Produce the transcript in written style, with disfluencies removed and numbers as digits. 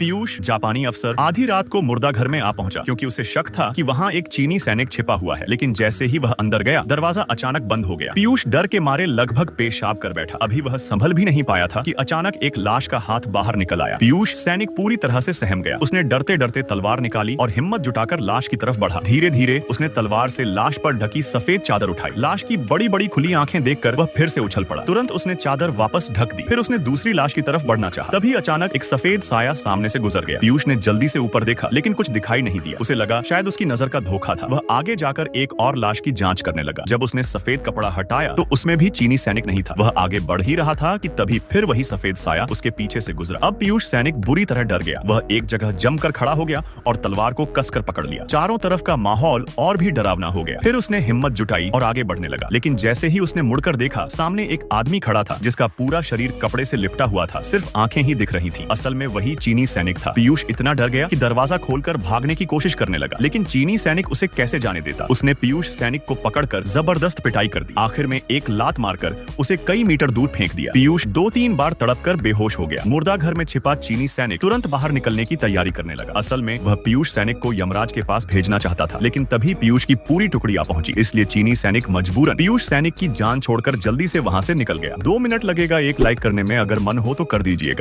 पीयूष, जापानी अफसर, आधी रात को मुर्दा घर में आ पहुंचा क्योंकि उसे शक था कि वहां एक चीनी सैनिक छिपा हुआ है। लेकिन जैसे ही वह अंदर गया, दरवाजा अचानक बंद हो गया। पीयूष डर के मारे लगभग पेशाब कर बैठा। अभी वह संभल भी नहीं पाया था कि अचानक एक लाश का हाथ बाहर निकल आया। पीयूष सैनिक पूरी तरह से सहम गया। उसने डरते डरते तलवार निकाली और हिम्मत जुटाकर लाश की तरफ बढ़ा। धीरे धीरे उसने तलवार से लाश पर ढकी सफेद चादर उठाई। लाश की बड़ी बड़ी खुली आंखें देखकर वह फिर से उछल पड़ा। तुरंत उसने चादर वापस ढक दी। फिर उसने दूसरी लाश की तरफ बढ़ना चाहा। तभी अचानक एक सफेद साया सामने से गुजर गया। पीयूष ने जल्दी से ऊपर देखा, लेकिन कुछ दिखाई नहीं दिया। उसे लगा शायद उसकी नजर का धोखा था। वह आगे जाकर एक और लाश की जांच करने लगा। जब उसने सफेद कपड़ा हटाया तो उसमें भी चीनी सैनिक नहीं था। वह आगे बढ़ ही रहा था कि तभी फिर वही सफेद साया उसके पीछे से गुजरा। अब पीयूष सैनिक बुरी तरह डर गया। वह एक जगह जमकर खड़ा हो गया और तलवार को कसकर पकड़ लिया। चारों तरफ का माहौल और भी डरावना हो गया। फिर उसने हिम्मत जुटाई और आगे बढ़ने लगा। लेकिन जैसे ही उसने मुड़कर देखा, सामने एक आदमी खड़ा था जिसका पूरा शरीर कपड़े से लिपटा हुआ था। सिर्फ आंखें ही दिख रही थी। असल में वही चीनी सैनिक था। पीयूष इतना डर गया कि दरवाजा खोलकर भागने की कोशिश करने लगा, लेकिन चीनी सैनिक उसे कैसे जाने देता। उसने पीयूष सैनिक को पकड़कर जबरदस्त पिटाई कर दी। आखिर में एक लात मारकर उसे कई मीटर दूर फेंक दिया। पीयूष 2-3 बार तड़पकर बेहोश हो गया। मुर्दा घर में छिपा चीनी सैनिक तुरंत बाहर निकलने की तैयारी करने लगा। असल में वह पीयूष सैनिक को यमराज के पास भेजना चाहता था, लेकिन तभी पीयूष की पूरी टुकड़ी आ पहुंची। इसलिए चीनी सैनिक मजबूरन पीयूष सैनिक की जान छोड़कर जल्दी से वहां से निकल गया। 2 मिनट लगेगा एक लाइक करने में, अगर मन हो तो कर दीजिएगा।